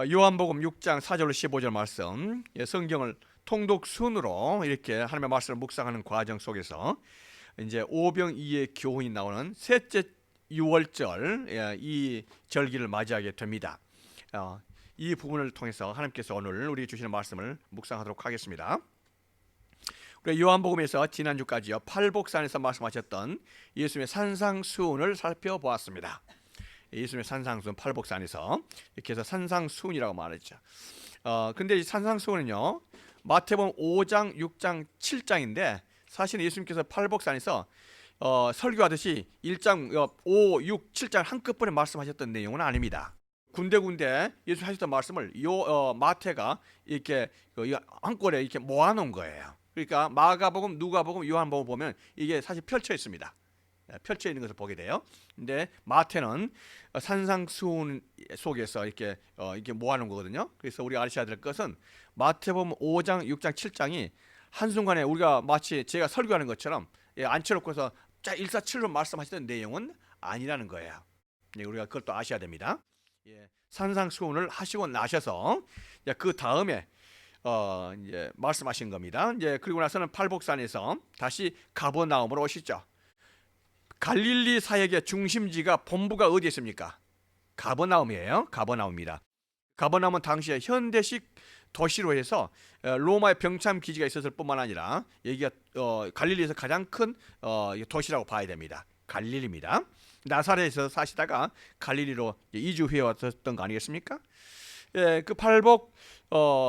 요한복음 6장 4절로 15절 말씀, 성경을 통독순으로 이렇게 하나님의 말씀을 묵상하는 과정 속에서 이제 오병이의 교훈이 나오는 셋째 유월절, 이 절기를 맞이하게 됩니다. 이 부분을 통해서 하나님께서 오늘 우리 주시는 말씀을 묵상하도록 하겠습니다. 우리 요한복음에서 지난주까지요 팔복산에서 말씀하셨던 예수님의 산상수훈을 살펴보았습니다. 예수님의 산상수훈 팔복산에서 이렇게 해서 산상수훈이라고 말했죠. 근데 이 산상수훈은요 마태복음 5장, 6장, 7장인데 사실 예수님께서 팔복산에서 설교하듯이 1장 5, 6, 7장 한꺼번에 말씀하셨던 내용은 아닙니다. 군데군데 예수님 하셨던 말씀을 마태가 이렇게 한꺼번에 이렇게 모아놓은 거예요. 그러니까 마가복음, 누가복음, 요한복음 보면 이게 사실 펼쳐 있습니다. 펼쳐 있는 것을 보게 돼요. 근데 마태는 산상수훈 속에서 이렇게 모아놓은 거거든요. 그래서 우리가 아셔야 될 것은 마태복음 5장, 6장, 7장이 한순간에 우리가 마치 제가 설교하는 것처럼 앉혀놓고서 자 일사칠로 말씀하시던 내용은 아니라는 거예요. 우리가 그걸 또 아셔야 됩니다. 산상수훈을 하시고 나셔서 그 다음에 이제 말씀하신 겁니다. 이제 그리고 나서는 팔복산에서 다시 가버나움으로 오시죠. 갈릴리 사역의 중심지가 본부가 어디에 있습니까? 가버나움이에요. 가버나움입니다. 가버나움은 당시에 현대식 도시로 해서 로마의 병참 기지가 있었을 뿐만 아니라 여기가 갈릴리에서 가장 큰 도시라고 봐야 됩니다. 갈릴리입니다. 나사렛에서 사시다가 갈릴리로 이주해 왔었던 거 아니겠습니까? 그 팔복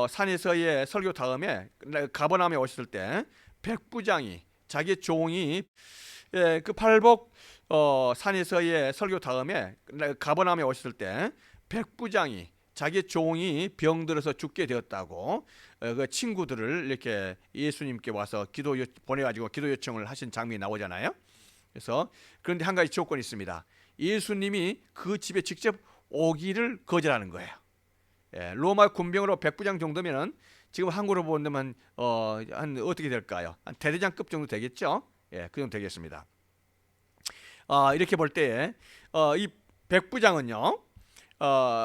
산에서의 설교 다음에 가버나움에 오셨을 때 백부장이 자기 종이 그 팔복 산에서의 설교 다음에 가버나움에 오셨을 때 백부장이 자기 종이 병들어서 죽게 되었다고 그 친구들을 이렇게 예수님께 와서 보내가지고 기도 요청을 하신 장면이 나오잖아요. 그래서 그런데 한 가지 조건이 있습니다. 예수님이 그 집에 직접 오기를 거절하는 거예요. 로마 군병으로 백부장 정도면은 지금 한국으로 본다면 한 어떻게 될까요? 한 대대장급 정도 되겠죠? 그 정도 되겠습니다. 이렇게 볼 때 이 백부장은요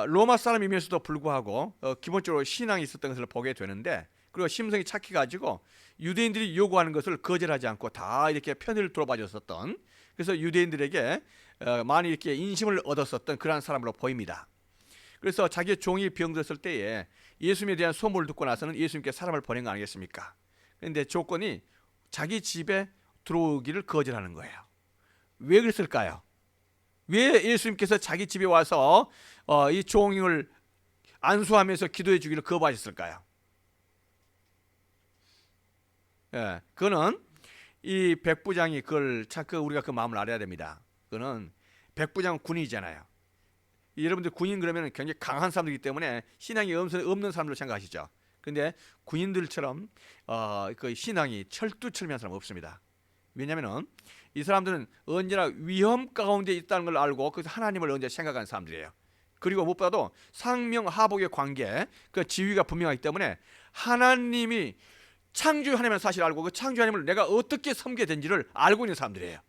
로마 사람이면서도 불구하고 기본적으로 신앙이 있었던 것을 보게 되는데, 그리고 심성이 착해 가지고 유대인들이 요구하는 것을 거절하지 않고 다 이렇게 편을 들어봐줬었던, 그래서 유대인들에게 많이 이렇게 인심을 얻었었던 그러한 사람으로 보입니다. 그래서 자기 종이 병들었을 때에 예수님에 대한 소문을 듣고 나서는 예수님께 사람을 보낸 거 아니겠습니까? 그런데 조건이 자기 집에 들어오기를 거절하는 거예요. 왜 그랬을까요? 왜 예수님께서 자기 집에 와서 이 종을 안수하면서 기도해 주기를 거부하셨을까요? 그거는 이 백부장이 그걸 우리가 그 마음을 알아야 됩니다. 그거는 백부장은 군인이잖아요. 여러분들 군인 그러면 굉장히 강한 사람들이기 때문에 신앙이 없는 사람들로 생각하시죠. 그런데 군인들처럼 그 신앙이 철두철미한 사람 없습니다. 왜냐하면 이 사람들은 언제나 위험 가운데 있다는 걸 알고 그래서 하나님을 언제 생각하는 사람들이에요. 그리고 무엇보다도 상명하복의 관계, 그 지위가 분명하기 때문에 하나님이 창조 하나님을 사실 알고 그 창조 하나님을 내가 어떻게 섬겨야 되는지를 알고 있는 사람들이에요.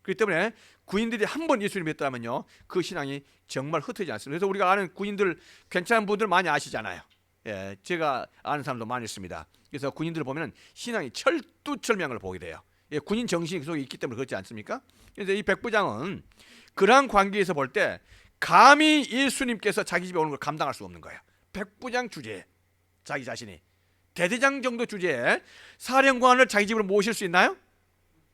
그렇기 때문에 군인들이 한 번 예수님을 믿었다면요 그 신앙이 정말 흩어지지 않습니다. 그래서 우리가 아는 군인들 괜찮은 분들 많이 아시잖아요. 제가 아는 사람도 많이 있습니다. 그래서 군인들을 보면 신앙이 철두철미한 걸 보게 돼요. 군인 정신이 속에 있기 때문에 그렇지 않습니까? 그래서 이 백부장은 그러한 관계에서 볼 때 감히 예수님께서 자기 집에 오는 걸 감당할 수 없는 거예요. 백부장 주제에 자기 자신이 대대장 정도 주제에 사령관을 자기 집으로 모실 수 있나요?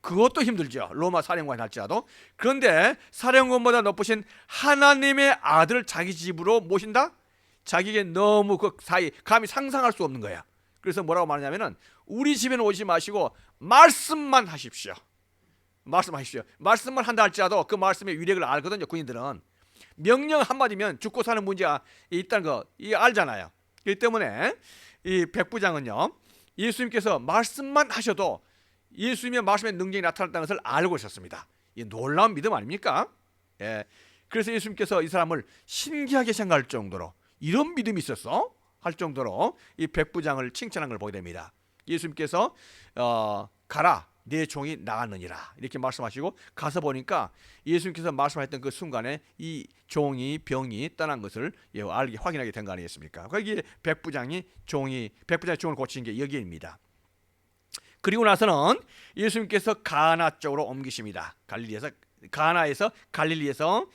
그것도 힘들죠. 로마 사령관이 할지라도. 그런데 사령관보다 높으신 하나님의 아들을 자기 집으로 모신다? 자기에게 너무 그 사이 감히 상상할 수 없는 거야. 그래서 뭐라고 말하냐면은 우리 집에는 오지 마시고 말씀만 하십시오. 말씀하십시오. 말씀만 한다 할지라도 그 말씀의 위력을 알거든요. 군인들은 명령 한마디면 죽고 사는 문제가 있다는 거 알잖아요. 그렇기 때문에 이 백부장은요 예수님께서 말씀만 하셔도 예수님의 말씀의 능력이 나타났다는 것을 알고 있었습니다. 이 놀라운 믿음 아닙니까? 그래서 예수님께서 이 사람을 신기하게 생각할 정도로 이런 믿음이 있었어? 할 정도로 이 백부장을 칭찬한 걸 보게 됩니다. 예수님께서 가라 내 종이 나았느니라 이렇게 말씀하시고 가서 보니까 예수님께서 말씀하셨던 그 순간에 이 종이 병이 떠난 것을 확인하게 된 거 아니겠습니까? 거기에 백부장이 종을 고친 게 여기입니다. 그리고 나서는 예수님께서 가나 쪽으로 옮기십니다. 가나에서 갈릴리에서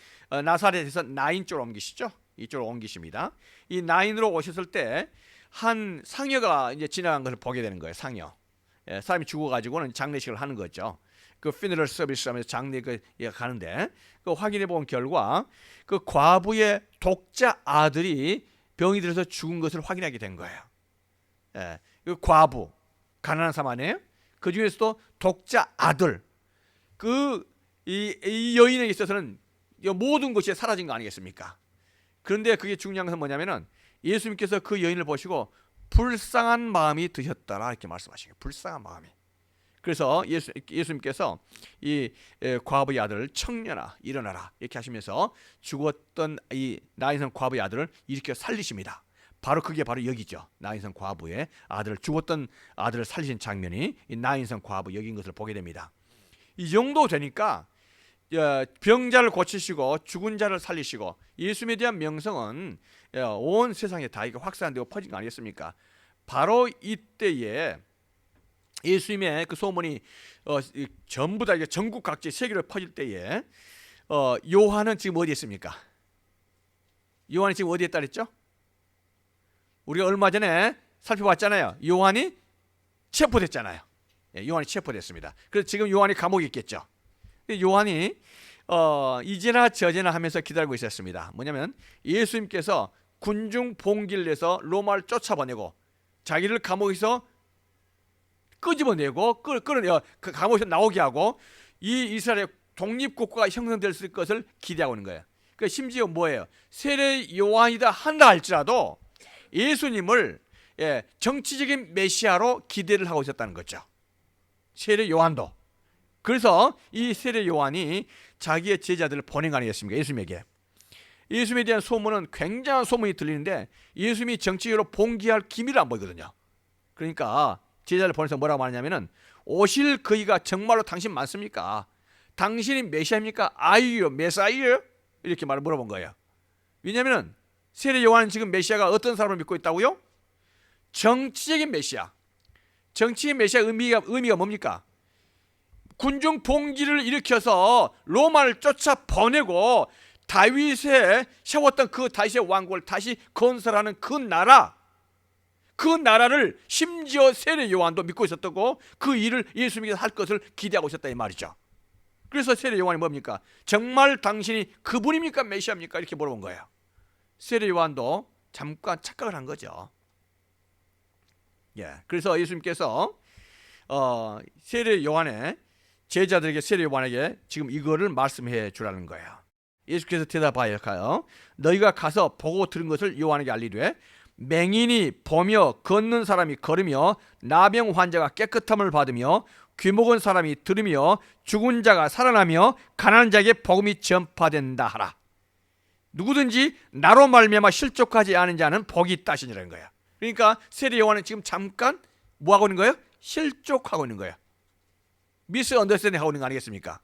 나사렛에서 나인 쪽으로 옮기시죠. 이쪽으로 옮기십니다. 이 나인으로 오셨을 때 한 상여가 이제 지나간 것을 보게 되는 거예요. 상여. 사람이 죽어가지고는 장례식을 하는 거죠. 그 피너럴 서비스 하면서 장례 가는데 그 확인해 본 결과 그 과부의 독자 아들이 병이 들어서 죽은 것을 확인하게 된 거예요. 그 과부 가난한 사람 아니에요? 그 중에서도 독자 아들 이 여인에게 있어서는 모든 것이 사라진 거 아니겠습니까? 그런데 그게 중요한 것은 뭐냐면은 예수님께서 그 여인을 보시고 불쌍한 마음이 드셨다라 이렇게 말씀하시는 거예요. 불쌍한 마음이. 그래서 예수님께서 이 과부의 아들을 청년아 일어나라 이렇게 하시면서 죽었던 이 나인성 과부의 아들을 일으켜 살리십니다. 그게 바로 여기죠. 나인성 과부의 죽었던 아들을 살리신 장면이 이 나인성 과부 여기인 것을 보게 됩니다. 이 정도 되니까 병자를 고치시고 죽은 자를 살리시고 예수님에 대한 명성은 온 세상에 다 이게 확산되고 퍼진 거 아니겠습니까? 바로 이때에 예수님의 그 소문이 전부 다 전국 각지 세계로 퍼질 때에 요한은 지금 어디에 있습니까? 요한이 지금 어디에 있다 그랬죠? 우리가 얼마 전에 살펴봤잖아요. 요한이 체포됐잖아요. 요한이 체포됐습니다. 그래서 지금 요한이 감옥에 있겠죠. 요한이 이제나 저제나 하면서 기다리고 있었습니다. 뭐냐면 예수님께서 군중 봉기를 내서 로마를 쫓아보내고 자기를 감옥에서 끄집어내고 그 감옥에서 나오게 하고 이 이스라엘의 독립국가가 형성될 것을 기대하고 있는 거예요. 그러니까 심지어 뭐예요? 세례 요한이다 한다 할지라도 예수님을 정치적인 메시아로 기대를 하고 있었다는 거죠. 세례 요한도. 그래서 이 세례 요한이 자기의 제자들을 보낸 거 아니겠습니까? 예수님에게. 예수님에 대한 소문은 굉장한 소문이 들리는데 예수님이 정치적으로 봉기할 기미를 안 보이거든요. 그러니까 제자를 보내서 뭐라고 말하냐면은 오실 그이가 정말로 당신 맞습니까? 당신이 메시아입니까? 아이요 메사이요? 이렇게 물어본 거예요. 왜냐하면 세례 요한은 지금 메시아가 어떤 사람을 믿고 있다고요? 정치적인 메시아. 정치적인 메시아 의미가 뭡니까? 군중 봉기를 일으켜서 로마를 쫓아 보내고 다윗의 세웠던 그 다윗의 왕국을 다시 건설하는 그 나라를 심지어 세례 요한도 믿고 있었다고 그 일을 예수님께서 할 것을 기대하고 있었다 이 말이죠. 그래서 세례 요한이 뭡니까? 정말 당신이 그분입니까? 메시아입니까? 이렇게 물어본 거예요. 세례 요한도 잠깐 착각을 한 거죠. 그래서 예수님께서 세례 요한의 제자들에게 세례 요한에게 지금 이거를 말씀해 주라는 거예요. 예수께서 대답하여 너희가 가서 보고 들은 것을 요한에게 알리되 맹인이 보며 걷는 사람이 걸으며 나병 환자가 깨끗함을 받으며 귀목은 사람이 들으며 죽은 자가 살아나며 가난한 자에게 복음이 전파된다 하라. 누구든지 나로 말미암아 실족하지 않은 자는 복이 있다시니라는 거예요. 그러니까 세례 요한은 지금 잠깐 뭐 하고 있는 거예요? 실족하고 있는 거예요. 미스 언더스탠딩 하고 있는 거 아니겠습니까?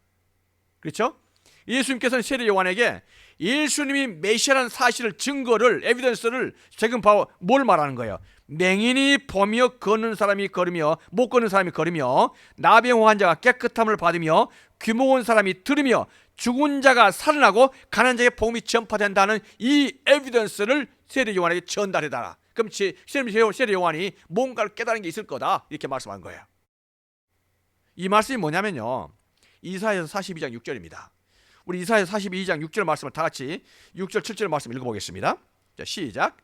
그렇죠? 예수님께서는 세례 요한에게 예수님이 메시아라는 사실을 증거를 에비던스를 지금 바로 뭘 말하는 거예요? 맹인이 보며 걷는 사람이 걸으며 못 걷는 사람이 걸으며 나병 환자가 깨끗함을 받으며 귀목은 사람이 들으며 죽은 자가 살아나고 가난한 자에게 복음이 전파된다는 이 에비던스를 세례 요한에게 전달해달라. 그럼 세례 요한이 뭔가를 깨달은 게 있을 거다 이렇게 말씀한 거예요. 이 말씀이 뭐냐면요, 이사야서 42장 6절입니다. 우리 이사야서 42장 6절 말씀을 다 같이 6절 7절 말씀 읽어보겠습니다. 자, 시작.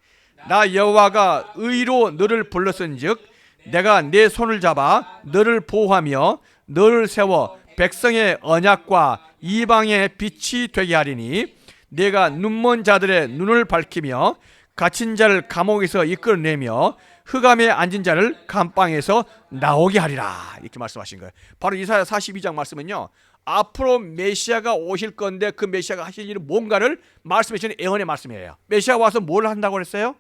나 여호와가 의로 너를 불렀은즉 내가 내 손을 잡아 너를 보호하며 너를 세워 백성의 언약과 이방의 빛이 되게 하리니 내가 눈먼 자들의 눈을 밝히며 갇힌 자를 감옥에서 이끌어내며 흑암에 앉은 자를 감방에서 나오게 하리라 이렇게 말씀하신 거예요. 바로 이사야 42장 말씀은요, 앞으로 메시아가 오실 건데 그 메시아가 하실 일은 뭔가를 말씀해 주시는 예언의 말씀이에요. 메시아가 와서 뭘 한다고 그랬어요?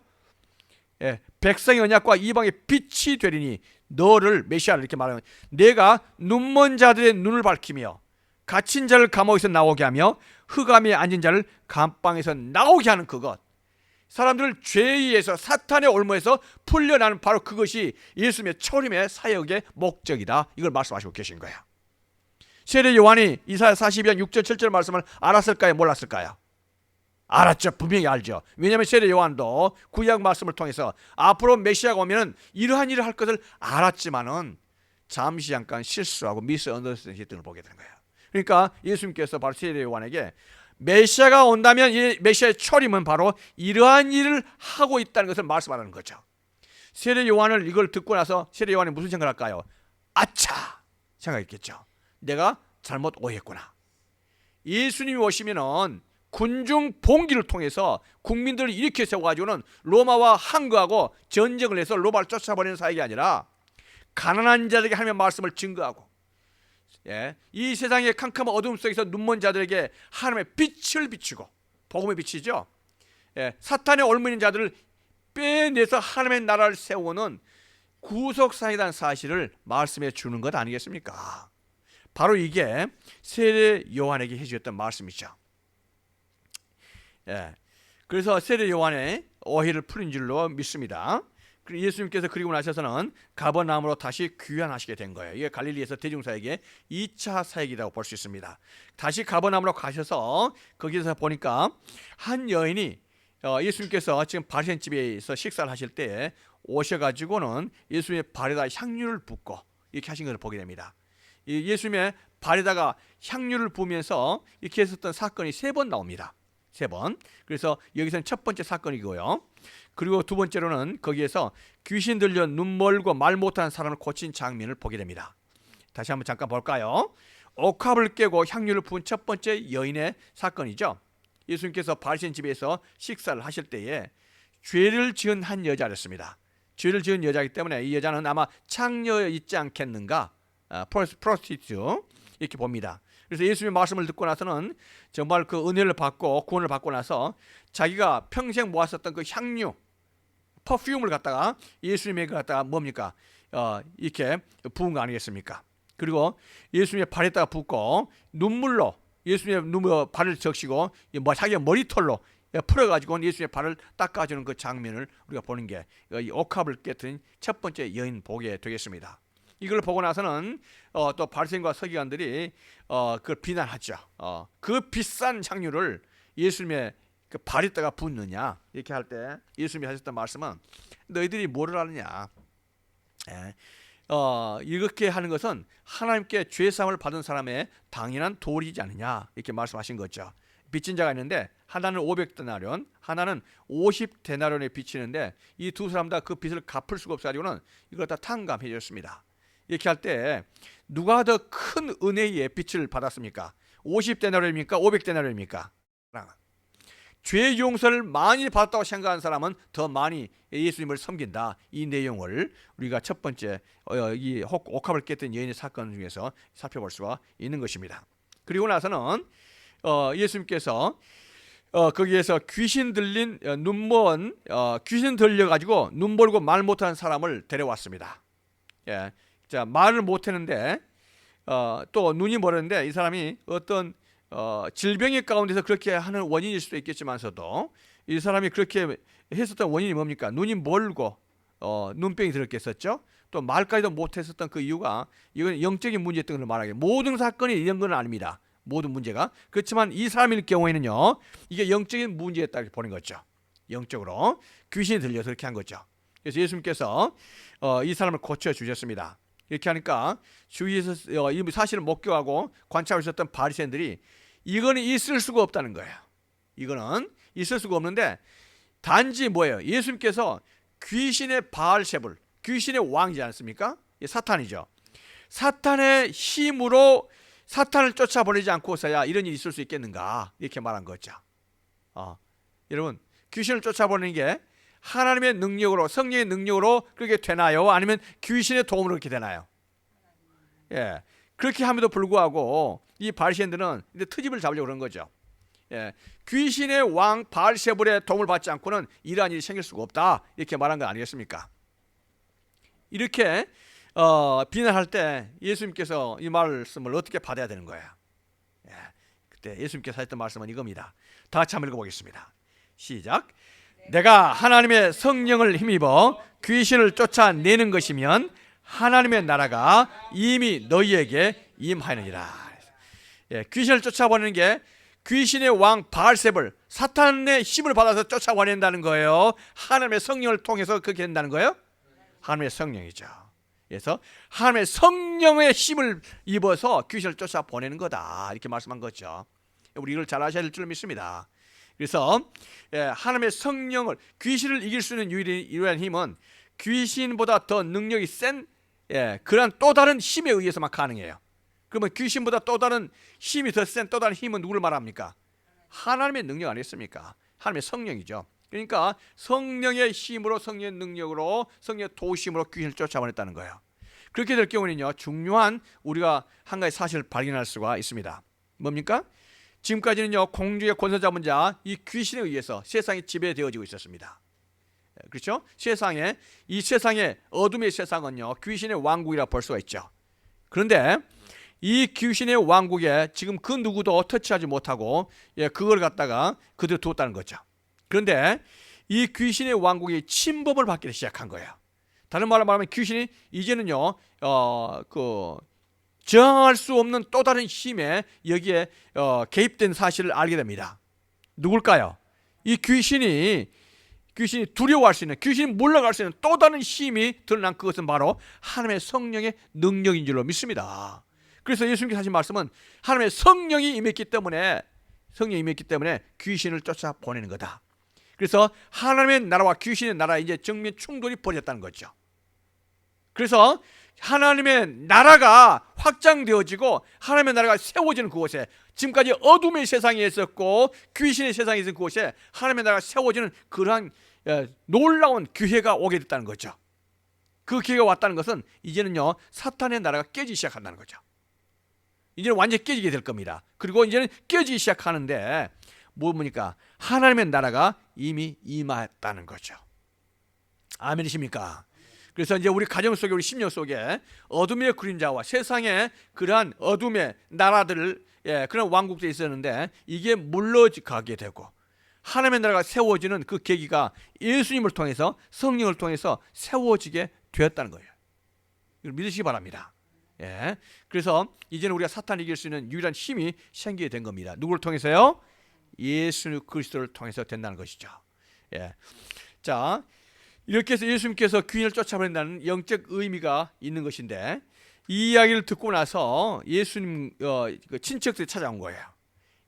백성의 언약과 이방의 빛이 되리니 너를 메시아를 이렇게 말하면 내가 눈먼 자들의 눈을 밝히며 갇힌 자를 감옥에서 나오게 하며 흑암에 앉은 자를 감방에서 나오게 하는 그것, 사람들을 죄에 의해서 사탄의 올무에서 풀려나는 바로 그것이 예수님의 초림의 사역의 목적이다. 이걸 말씀하시고 계신 거예요. 세례 요한이 이사야 42장 6절 7절 말씀을 알았을까요? 몰랐을까요? 알았죠. 분명히 알죠. 왜냐하면 세례 요한도 구약 말씀을 통해서 앞으로 메시아가 오면 이러한 일을 할 것을 알았지만은 잠시 잠깐 실수하고 미스언더스탠딩 했던 걸 보게 되는 거예요. 그러니까 예수님께서 바로 세례 요한에게 메시아가 온다면 이 메시아의 초림은 바로 이러한 일을 하고 있다는 것을 말씀하는 거죠. 세례 요한을 이걸 듣고 나서 세례 요한이 무슨 생각을 할까요? 아차 생각했겠죠. 내가 잘못 오해했구나. 예수님이 오시면은 군중 봉기를 통해서 국민들을 일으켜 세워가지고는 로마와 항거하고 전쟁을 해서 로마를 쫓아버리는 사역이 아니라 가난한 자들에게 하나님의 말씀을 증거하고, 이 세상의 캄캄한 어둠 속에서 눈먼 자들에게 하나님의 빛을 비추고, 복음의 빛이죠. 사탄에 얽매인 자들을 빼내서 하나님의 나라를 세우는 구속사이라는 사실을 말씀해 주는 것 아니겠습니까? 바로 이게 세례 요한에게 해주셨던 말씀이죠. 그래서 세례 요한의 오해를 풀은 줄로 믿습니다. 예수님께서 그리고 나셔서는 가버나움으로 다시 귀환하시게 된 거예요. 이게 갈릴리에서 대중사역의 2차 사역이라고 볼 수 있습니다. 다시 가버나움으로 가셔서 거기서 보니까 한 여인이 예수님께서 지금 바리새인 집에서 식사를 하실 때 오셔가지고는 예수님의 발에다 향유를 붓고 이렇게 하신 것을 보게 됩니다. 예수님의 발에다가 향유를 부으면서 이렇게 했었던 사건이 3번 나옵니다. 3번. 그래서 여기서는 첫 번째 사건이고요. 그리고 두 번째로는 거기에서 귀신 들려 눈 멀고 말 못하는 사람을 고친 장면을 보게 됩니다. 다시 한번 잠깐 볼까요? 옥합을 깨고 향유를 부은 첫 번째 여인의 사건이죠. 예수님께서 바리새인 집에서 식사를 하실 때에 죄를 지은 한 여자였습니다. 죄를 지은 여자이기 때문에 이 여자는 아마 창녀였지 않겠는가, 프로스티튜트 이렇게 봅니다. 그래서 예수님의 말씀을 듣고 나서는 정말 그 은혜를 받고 구원을 받고 나서 자기가 평생 모았었던 그 향유, 퍼퓸을 갖다가 예수님에게 갖다가 뭡니까? 이렇게 부은 거 아니겠습니까? 그리고 예수님의 발에다가 붓고 눈물로 예수님의 발을 적시고 자기의 머리털로 풀어가지고 예수님의 발을 닦아주는 그 장면을 우리가 보는 게 이 옥합을 깨뜨린 첫 번째 여인 보게 되겠습니다. 이걸 보고 나서는 또 바리새인과 서기관들이 그걸 비난하죠. 그 비싼 향유를 예수님의 그 발에다가 붓느냐 이렇게 할 때 예수님이 하셨던 말씀은 너희들이 뭐를 아느냐. 이렇게 하는 것은 하나님께 죄사함을 받은 사람의 당연한 도리이지 않느냐 이렇게 말씀하신 거죠. 빚진 자가 있는데 하나는 500데나리온, 하나는 50데나리온에 빚치는데 이 두 사람 다 그 빚을 갚을 수가 없어가지고는 이걸 다 탕감해 줬습니다. 이렇게 할 때 누가 더 큰 은혜의 빚을 받았습니까? 50데나리온입니까? 500데나리온입니까? 죄 용서를 많이 받았다고 생각하는 사람은 더 많이 예수님을 섬긴다. 이 내용을 우리가 첫 번째 이 옥합을 깼던 여인의 사건 중에서 살펴볼 수가 있는 것입니다. 그리고 나서는 예수님께서 거기에서 귀신 들린 눈먼 귀신 들려가지고 눈 멀고 말 못하는 사람을 데려왔습니다. 자, 말을 못했는데 또 눈이 멀었는데 이 사람이 어떤 질병의 가운데서 그렇게 하는 원인일 수도 있겠지만서도 이 사람이 그렇게 했었던 원인이 뭡니까? 눈이 멀고 눈병이 들었겠었죠. 또 말까지도 못했었던 그 이유가 이건 영적인 문제였던 걸 말하게. 모든 사건이 이런 건 아닙니다. 모든 문제가. 그렇지만 이 사람일 경우에는요, 이게 영적인 문제였다 이렇게 보는 거죠. 영적으로 귀신이 들려서 그렇게 한 거죠. 그래서 예수님께서 이 사람을 고쳐 주셨습니다. 이렇게 하니까 주위에서 이 사실을 목격하고 관찰하고 있었던 바리새인들이 이거는 있을 수가 없다는 거예요. 이거는 있을 수가 없는데 단지 뭐예요? 예수님께서 귀신의 바알세불, 귀신의 왕이지 않습니까? 사탄이죠. 사탄의 힘으로 사탄을 쫓아버리지 않고서야 이런 일이 있을 수 있겠는가 이렇게 말한 거죠. 여러분, 귀신을 쫓아버리는 게 하나님의 능력으로, 성령의 능력으로 그렇게 되나요? 아니면 귀신의 도움으로 그렇게 되나요? 그렇게 함에도 불구하고 이 바리새인들은 이제 트집을 잡으려고 그런 거죠. 귀신의 왕 바알세불의 도움을 받지 않고는 이러한 일이 생길 수가 없다 이렇게 말한 거 아니겠습니까? 이렇게 비난할 때 예수님께서 이 말씀을 어떻게 받아야 되는 거예요? 예, 그때 예수님께서 하셨던 말씀은 이겁니다. 다 같이 한번 읽어보겠습니다. 시작. 내가 하나님의 성령을 힘입어 귀신을 쫓아내는 것이면 하나님의 나라가 이미 너희에게 임하느니라. 예, 귀신을 쫓아보내는 게 귀신의 왕 바알세불, 사탄의 힘을 받아서 쫓아보낸다는 거예요. 하나님의 성령을 통해서 그렇게 된다는 거예요. 하나님의 성령이죠. 그래서 하나님의 성령의 힘을 입어서 귀신을 쫓아보내는 거다, 이렇게 말씀한 거죠. 우리 이걸 잘 아셔야 될 줄 믿습니다. 그래서 하나님의 성령을, 귀신을 이길 수 있는 유일한 힘은 귀신보다 더 능력이 센 그러한 또 다른 힘에 의해서만 가능해요. 그러면 귀신보다 또 다른 힘이 더 센 또 다른 힘은 누구를 말합니까? 하나님의 능력 아니겠습니까? 하나님의 성령이죠. 그러니까 성령의 힘으로, 성령의 능력으로, 성령의 도우심으로 귀신을 쫓아보냈다는 거예요. 그렇게 될 경우는요, 중요한 우리가 한 가지 사실을 발견할 수가 있습니다. 뭡니까? 지금까지는요, 공중의 권세 잡은 자, 이 귀신에 의해서 세상이 지배되어지고 있었습니다. 그렇죠? 이 세상의 어둠의 세상은요, 귀신의 왕국이라 볼 수가 있죠. 그런데 이 귀신의 왕국에 지금 그 누구도 터치하지 못하고 그걸 갖다가 그대로 두었다는 거죠. 그런데 이 귀신의 왕국이 침범을 받기 시작한 거예요. 다른 말로 말하면 귀신이 이제는요, 저항할 수 없는 또 다른 힘에 여기에 개입된 사실을 알게 됩니다. 누굴까요? 이 귀신이 두려워할 수 있는, 귀신이 몰락할 수 있는 또 다른 힘이 드러난 그것은 바로 하나님의 성령의 능력인 줄로 믿습니다. 그래서 예수님께서 하신 말씀은 하나님의 성령이 임했기 때문에 귀신을 쫓아보내는 거다. 그래서 하나님의 나라와 귀신의 나라에 이제 정면 충돌이 벌어졌다는 거죠. 그래서 하나님의 나라가 확장되어지고 하나님의 나라가 세워지는 그곳에, 지금까지 어둠의 세상에 있었고 귀신의 세상에 있었던 그곳에 하나님의 나라가 세워지는 그러한 놀라운 기회가 오게 됐다는 거죠. 그 기회가 왔다는 것은 이제는요, 사탄의 나라가 깨지기 시작한다는 거죠. 이제는 완전히 깨지게 될 겁니다. 그리고 이제는 깨지기 시작하는데 뭡니까? 하나님의 나라가 이미 임했다는 거죠. 아멘이십니까? 그래서 이제 우리 가정 속에, 우리 심령 속에 어둠의 그림자와 세상의 그러한 어둠의 나라들, 그런 왕국들이 있었는데 이게 물러가게 되고 하나님의 나라가 세워지는 그 계기가 예수님을 통해서, 성령을 통해서 세워지게 되었다는 거예요. 이걸 믿으시기 바랍니다. 그래서 이제는 우리가 사탄을 이길 수 있는 유일한 힘이 생기게 된 겁니다. 누구를 통해서요? 예수 그리스도를 통해서 된다는 것이죠. 자, 이렇게 해서 예수님께서 귀인을 쫓아버린다는 영적 의미가 있는 것인데, 이 이야기를 듣고 나서 예수님 친척들이 찾아온 거예요.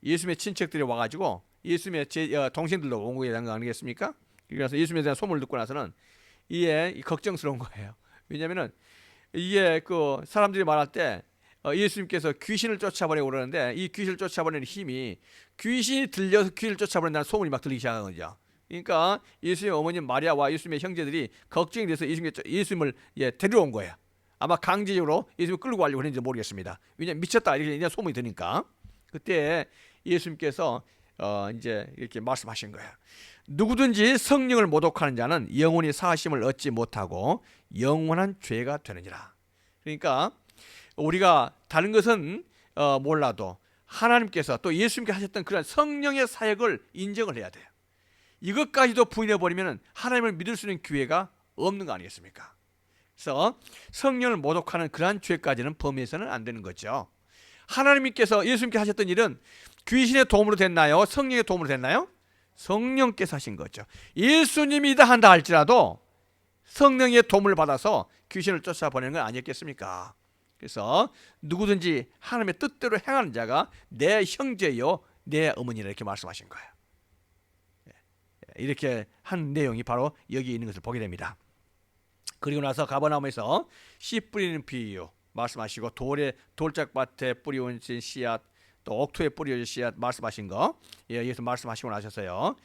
예수님의 친척들이 와가지고 예수님의 동생들도 온 거에 대한 거 아니겠습니까? 그래서 예수님에 대한 소문을 듣고 나서는 이게 걱정스러운 거예요. 왜냐하면은 이게 사람들이 말할 때 예수님께서 귀신을 쫓아버리고 그러는데, 이 귀신을 쫓아버리는 힘이 귀신이 들려서 귀신을 쫓아버린다는 소문이 막 들리기 시작한 거죠. 그러니까 예수님의 어머님 마리아와 예수님의 형제들이 걱정이 돼서 예수님을 데리러 온 거예요. 아마 강제적으로 예수님을 끌고 가려고 했는지 모르겠습니다. 왜냐하면 미쳤다 이렇게 소문이 드니까. 그때 예수님께서 이제 이렇게 말씀하신 거예요. 누구든지 성령을 모독하는 자는 영원히 사하심을 얻지 못하고 영원한 죄가 되느니라. 그러니까 우리가 다른 것은 몰라도 하나님께서 또 예수님께 하셨던 그런 성령의 사역을 인정을 해야 돼요. 이것까지도 부인해버리면 하나님을 믿을 수 있는 기회가 없는 거 아니겠습니까? 그래서 성령을 모독하는 그러한 죄까지는 범해서는 안 되는 거죠. 하나님께서 예수님께 하셨던 일은 귀신의 도움으로 됐나요? 성령의 도움으로 됐나요? 성령께서 하신 거죠. 예수님이다 한다 할지라도 성령의 도움을 받아서 귀신을 쫓아보내는 건 아니었겠습니까? 그래서 누구든지 하나님의 뜻대로 행하는 자가 내 형제요 내 어머니라 이렇게 말씀하신 거예요. 이렇게 한 내용이 바로 여기 있는 것을 보게 됩니다. 그리고 나서 가버나움에서 씨 뿌리는 비유 말씀하시고 돌짝밭에 뿌려진 씨앗, 또 옥토에 뿌려진 씨앗 말씀하신 거, 여기서 말씀하시고 나셔서요.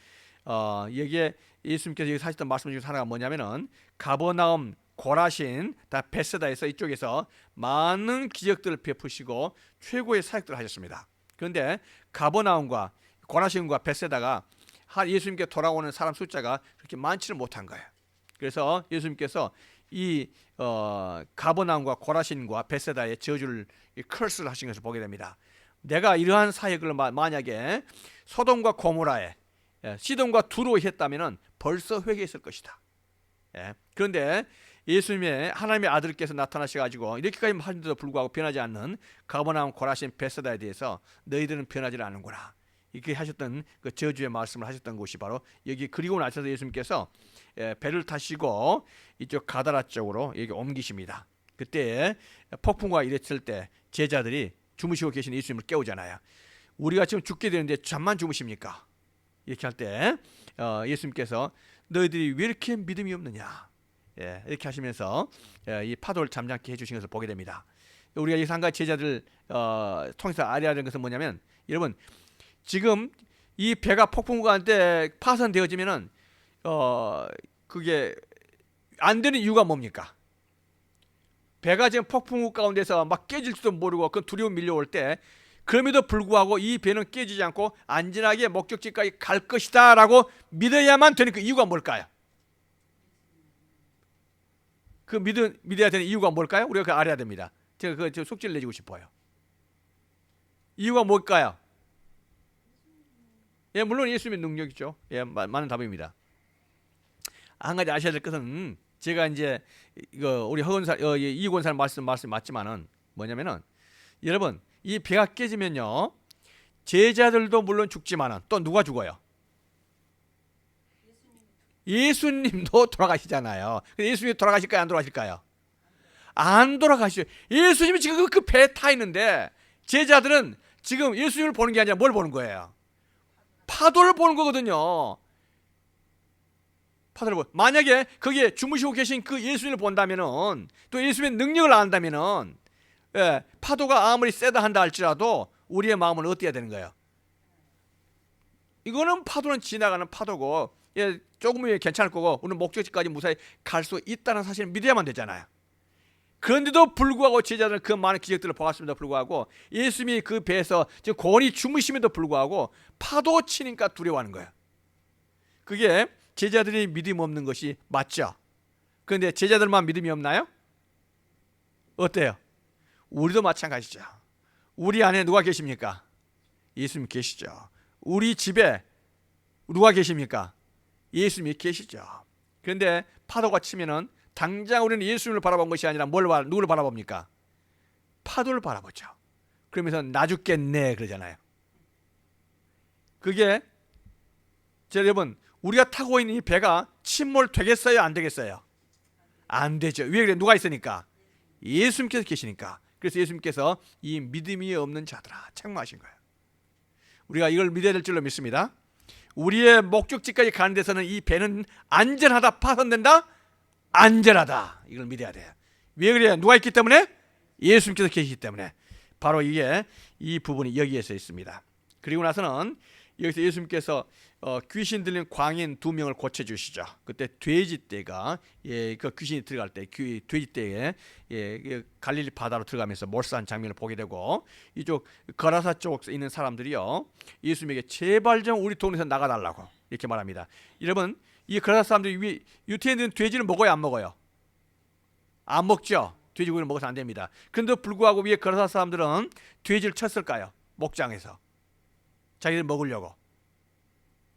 여기에 예수님께서 여기서 하셨던 말씀 중에 하나가 뭐냐면은 가버나움, 고라신, 다 베세다에서 이쪽에서 많은 기적들을 베푸시고 최고의 사역들을 하셨습니다. 그런데 가버나움과 고라신과 베세다가 예수님께 돌아오는 사람 숫자가 그렇게 많지는 못한 거예요. 그래서 예수님께서 이 가버나움과 고라신과 베세다의 저주를 커스를 하신 것을 보게 됩니다. 내가 이러한 사역을 만약에 소돔과 고모라에 시돈과 두로에 했다면 벌써 회개했을 것이다. 그런데 예수님의 하나님의 아들께서 나타나셔가지고 이렇게까지 하는데도 불구하고 변하지 않는 가버나움, 고라신, 베세다에 대해서 너희들은 변하지 않는구나. 이렇게 하셨던 그 저주의 말씀을 하셨던 곳이 바로 여기. 그리고 나셔서 예수님께서 배를 타시고 이쪽 가다라 쪽으로 여기 옮기십니다. 그때 폭풍과 이랬을 때 제자들이 주무시고 계신 예수님을 깨우잖아요. 우리가 지금 죽게 되는데 잠만 주무십니까? 이렇게 할 때 예수님께서 너희들이 왜 이렇게 믿음이 없느냐, 이렇게 하시면서 이 파도를 잠잠케 해주신 것을 보게 됩니다. 우리가 이 한 가지 제자들 통해서 알아야 하는 것은 뭐냐면, 여러분 지금 이 배가 폭풍 가운데 파손되어지면은 그게 안 되는 이유가 뭡니까? 배가 지금 폭풍 가운데서 막 깨질지도 모르고 그 두려움 밀려올 때, 그럼에도 불구하고 이 배는 깨지지 않고 안전하게 목적지까지 갈 것이다 라고 믿어야만 되는 그 이유가 뭘까요? 그 믿어야 되는 이유가 뭘까요? 우리가 그 알아야 됩니다. 제가 그 속지를 내주고 싶어요. 이유가 뭘까요? 물론 예수님의 능력이죠. 많은 답입니다. 한 가지 아셔야 될 것은, 제가 이제 이거 우리 이권사 말씀 맞지만은 뭐냐면은, 여러분 이 배가 깨지면요 제자들도 물론 죽지만은 또 누가 죽어요? 예수님도 돌아가시잖아요. 예수님이 돌아가실까요? 안 돌아가실까요? 안 돌아가시죠. 예수님이 지금 그 배에 타 있는데 제자들은 지금 예수님을 보는 게 아니라 뭘 보는 거예요? 파도를 보는 거거든요. 파도를 만약에 거기에 주무시고 계신 그 예수님을 본다면은, 또 예수님의 능력을 안다면은, 파도가 아무리 세다 한다 할지라도 우리의 마음은 어때야 되는 거예요? 이거는 파도는 지나가는 파도고, 조금은 괜찮을 거고 우리는 목적지까지 무사히 갈 수 있다는 사실을 믿어야만 되잖아요. 그런데도 불구하고 제자들은 그 많은 기적들을 보았음에도 불구하고 예수님이 그 배에서 지금 고온히 주무심에도 불구하고 파도 치니까 두려워하는 거예요. 그게 제자들이 믿음 없는 것이 맞죠? 그런데 제자들만 믿음이 없나요? 어때요? 우리도 마찬가지죠. 우리 안에 누가 계십니까? 예수님 계시죠. 우리 집에 누가 계십니까? 예수님이 계시죠. 그런데 파도가 치면은 당장 우리는 예수님을 바라본 것이 아니라 누구를 바라봅니까? 파도를 바라보죠. 그러면서 나 죽겠네 그러잖아요. 그게 여러분, 우리가 타고 있는 이 배가 침몰되겠어요? 안 되겠어요? 안 되죠. 왜 그래? 누가 있으니까? 예수님께서 계시니까. 그래서 예수님께서 이 믿음이 없는 자들아 책망하신 거예요. 우리가 이걸 믿어야 될 줄로 믿습니다. 우리의 목적지까지 가는 데서는 이 배는 안전하다. 파손된다? 안전하다. 이걸 믿어야 돼요. 왜 그래요? 누가 있기 때문에? 예수님께서 계시기 때문에. 바로 이게 이 부분이 여기에서 있습니다. 그리고 나서는 여기서 예수님께서 귀신 들린 광인 2명을 고쳐주시죠. 그때 돼지떼가 그 귀신이 들어갈 때 돼지떼에 갈릴리 바다로 들어가면서 몰살한 장면을 보게 되고, 이쪽 거라사 쪽에 있는 사람들이요 예수님에게 제발 좀 우리 동네에서 나가달라고 이렇게 말합니다. 여러분 이 거라사 사람들이 유태인들은 돼지를 먹어요, 안 먹어요? 안 먹죠. 돼지고기를 먹어서 안 됩니다. 그런데 불구하고 위에 거라사 사람들은 돼지를 쳤을까요? 목장에서 자기들 먹으려고.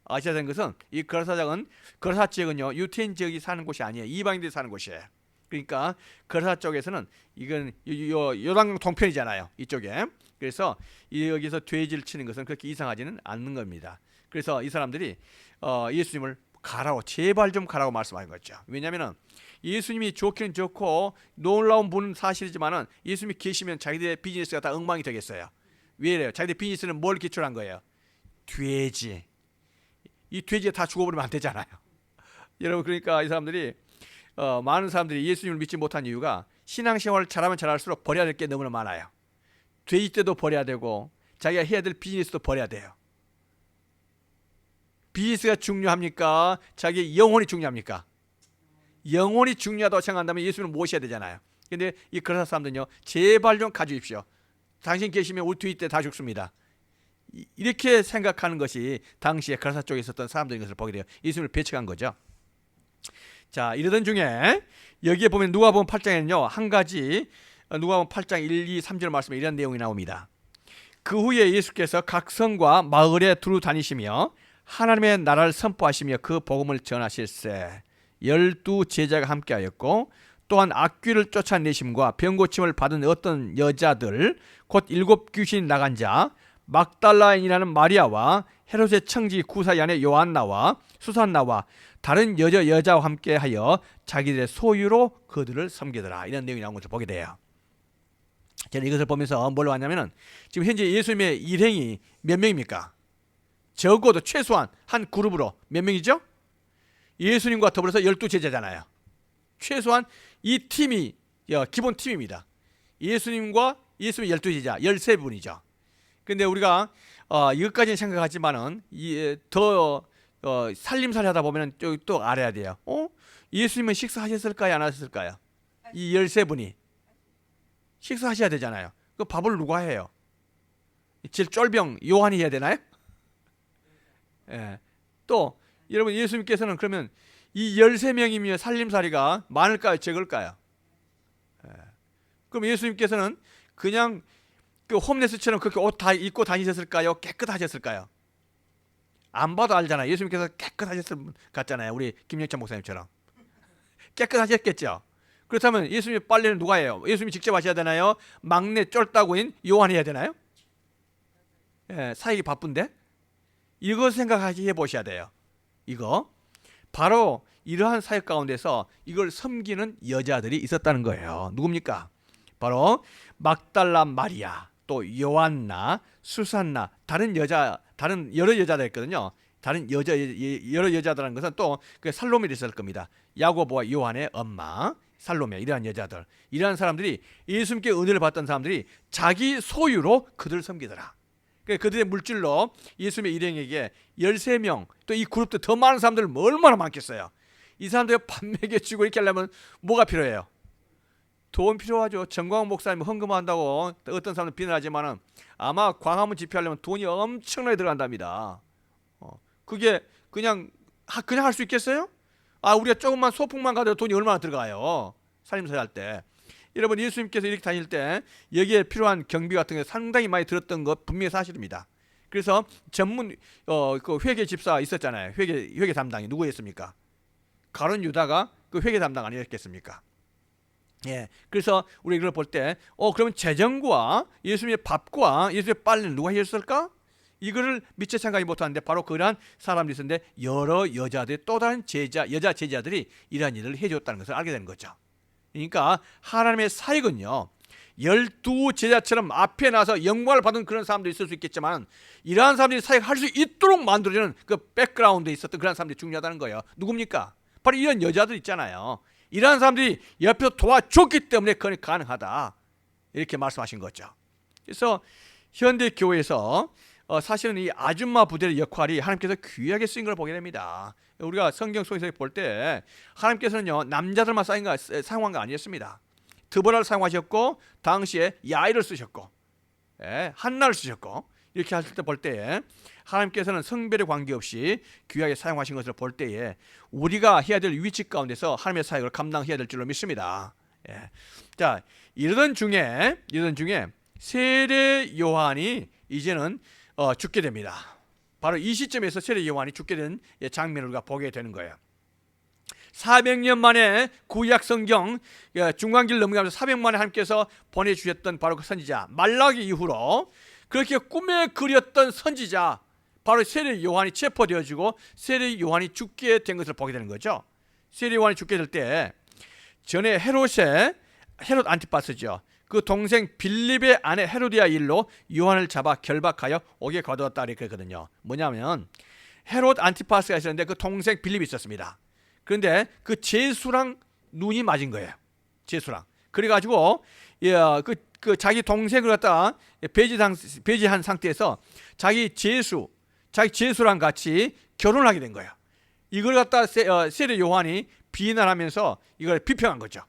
아셔야 되는 것은 이 거라사 지역은요 유태인 지역이 사는 곳이 아니에요. 이방인들이 사는 곳이에요. 그러니까 거라사 쪽에서는 이건 요단강 동편이잖아요, 이쪽에. 그래서 여기서 돼지를 치는 것은 그렇게 이상하지는 않는 겁니다. 그래서 이 사람들이 예수님을 가라고, 제발 좀 가라고 말씀하는 거죠. 왜냐하면 예수님이 좋기는 좋고 놀라운 분은 사실이지만은 예수님이 계시면 자기들의 비즈니스가 다 엉망이 되겠어요. 왜 이래요? 자기들 비즈니스는 뭘 기초로 한 거예요? 돼지. 이 돼지가 다 죽어버리면 안 되잖아요. 여러분, 그러니까 이 사람들이 많은 사람들이 예수님을 믿지 못한 이유가 신앙생활을 잘하면 잘할수록 버려야 될 게 너무나 많아요. 돼지 떼도 버려야 되고 자기가 해야 될 비즈니스도 버려야 돼요. 비즈니스가 중요합니까? 자기의 영혼이 중요합니까? 영혼이 중요하다고 생각한다면 예수님을 모셔야 되잖아요. 근데 이 거라사 사람들은요 제발 좀 가주십시오. 당신 계시면 우리 돼지 떼 다 죽습니다. 이렇게 생각하는 것이 당시에 거라사 쪽에 있었던 사람들인 것을 보게 돼요. 예수님을 배척한 거죠. 자, 이러던 중에 여기에 보면 누가복음 8장에는요 한 가지 누가복음 8장 1, 2, 3절 말씀에 이런 내용이 나옵니다. 그 후에 예수께서 각 성과 마을에 두루 다니시며 하나님의 나라를 선포하시며 그 복음을 전하실세 12 제자가 함께하였고 또한 악귀를 쫓아내심과 병고침을 받은 어떤 여자들 곧 7 귀신이 나간 자 막달라인이라는 마리아와 헤롯의 청지 구사의 아내 요한나와 수산나와 다른 여자와 함께하여 자기들의 소유로 그들을 섬기더라. 이런 내용이 나온 것을 보게 돼요. 저는 이것을 보면서 뭘 봤냐면은 지금 현재 예수님의 일행이 몇 명입니까? 적어도 최소한 한 그룹으로 몇 명이죠? 예수님과 더불어서 12 제자잖아요. 최소한 이 팀이 기본 팀입니다. 예수님과 예수님의 12 제자 13분이죠. 근데 우리가 이것까지는 생각하지만은 더 살림살이 하다 보면은 또 알아야 돼요. 예수님은 식사하셨을까요? 안 하셨을까요? 이 13분이 식사하셔야 되잖아요. 그 밥을 누가 해요? 제일 쫄병 요한이 해야 되나요? 예. 또 여러분 예수님께서는 그러면 이 13명이면 살림살이가 많을까요? 적을까요? 예. 그럼 예수님께서는 그냥 그 홈레스처럼 그렇게 옷 다 입고 다니셨을까요? 깨끗하셨을까요? 안 봐도 알잖아요. 예수님께서 깨끗하셨을 것 같잖아요. 우리 김영찬 목사님처럼 깨끗하셨겠죠. 그렇다면 예수님의 빨래는 누가 해요? 예수님이 직접 하셔야 되나요? 막내 쫄따구인 요한이 해야 되나요? 예, 사역이 바쁜데 이거 생각해 보셔야 돼요. 이거 바로 이러한 사역 가운데서 이걸 섬기는 여자들이 있었다는 거예요. 누굽니까? 바로 막달라 마리아, 또 요한나, 수산나, 다른 여러 여자들 있거든요. 다른 여러 여자들이라는 것은 또 그 살로메도 있을 겁니다. 야고보와 요한의 엄마 살로메, 이러한 여자들, 이러한 사람들이 예수님께 은혜를 받던 사람들이 자기 소유로 그들을 섬기더라. 그들의 물질로 예수님의 일행에게 13명, 또 이 그룹도 더 많은 사람들 얼마나 많겠어요. 이 사람들 밥 먹여주고 이렇게 하려면 뭐가 필요해요? 돈 필요하죠. 정광훈 목사님 헌금한다고 어떤 사람은 비난하지만은 아마 광화문 집회하려면 돈이 엄청나게 들어간답니다. 그게 그냥 할 수 있겠어요? 우리가 조금만 소풍만 가도 돈이 얼마나 들어가요? 살림살 할 때. 여러분 예수님께서 이렇게 다닐 때 여기에 필요한 경비 같은 게 상당히 많이 들었던 것 분명히 사실입니다. 그래서 전문 그 회계 집사 있었잖아요. 회계 담당이 누구였습니까? 가룟 유다가 그 회계 담당 아니었겠습니까? 예. 그래서 우리 이걸 볼 때 그러면 재정과 예수님의 밥과 예수님의 빨래는 누가 해줬을까? 이거를 미처 생각이 못하는데 바로 그러한 사람들이 있었는데 여러 여자들 또 다른 여자 제자들이 이러한 일을 해줬다는 것을 알게 되는 거죠. 그러니까 하나님의 사역은요 12 제자처럼 앞에 나서 영광을 받은 그런 사람도 있을 수 있겠지만 이러한 사람들이 사역할 수 있도록 만들어주는 그 백그라운드에 있었던 그런 사람들이 중요하다는 거예요. 누굽니까? 바로 이런 여자들 있잖아요. 이러한 사람들이 옆에서 도와줬기 때문에 그건 가능하다 이렇게 말씀하신 거죠. 그래서 현대 교회에서 사실은 이 아줌마 부대의 역할이 하나님께서 귀하게 쓰인 걸 보게 됩니다. 우리가 성경 속에서 볼 때 하나님께서는요 남자들만 사용한 거 아니었습니다. 드보라를 사용하셨고 당시에 야이를 쓰셨고 한나를 쓰셨고 이렇게 하실 때 볼 때에 하나님께서는 성별에 관계없이 귀하게 사용하신 것을 볼 때에 우리가 해야 될 위치 가운데서 하나님의 사역을 감당해야 될 줄로 믿습니다. 자, 이러던 중에 세례 요한이 이제는 죽게 됩니다. 바로 이 시점에서 세례 요한이 죽게 된 장면을 우리가 보게 되는 거예요. 400년 만에 구약 성경 중간기를 넘어가면서 400년 만에 하나님께서 보내주셨던 바로 그 선지자 말라기 이후로 그렇게 꿈에 그렸던 선지자 바로 세례 요한이 체포되어지고 세례 요한이 죽게 된 것을 보게 되는 거죠. 세례 요한이 죽게 될 때 전에 헤롯 안티파스죠. 그 동생 빌립의 아내 헤로디아 일로 요한을 잡아 결박하여 옥에 가두었다 이렇게 했거든요. 뭐냐면 헤롯 안티파스가 있었는데 그 동생 빌립이 있었습니다. 그런데 그 제수랑 눈이 맞은 거예요. 제수랑. 그래가지고 그 자기 동생을 갖다가 배제한 상태에서 자기 제수랑 같이 결혼을 하게 된 거예요. 이걸 갖다 세례 요한이 비난하면서 이걸 비평한 거죠.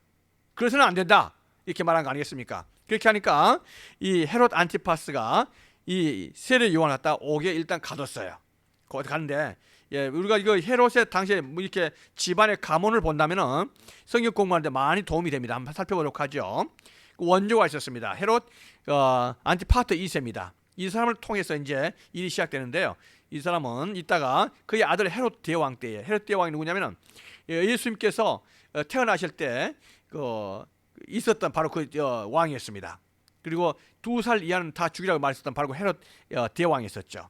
그래서는 안 된다 이렇게 말한 거 아니겠습니까? 그렇게 하니까 이 헤롯 안티파스가 이 세례 요한을 갖다 옥에 일단 가뒀어요. 거기 가는데 예, 우리가 이거 헤롯의 당시에 뭐 이렇게 집안의 가문을 본다면은 성경 공부하는데 많이 도움이 됩니다. 한번 살펴보도록 하죠. 원조가 있었습니다. 헤롯 안티파트 2세입니다. 이 사람을 통해서 이제 일이 시작되는데요. 이 사람은 이따가 그의 아들 헤롯 대왕 때에, 헤롯 대왕이 누구냐면은 예수님께서 태어나실 때 있었던 바로 그 왕이었습니다. 그리고 2살 이하는 다 죽이라고 말했었던 바로 그 헤롯 대왕이 있었죠.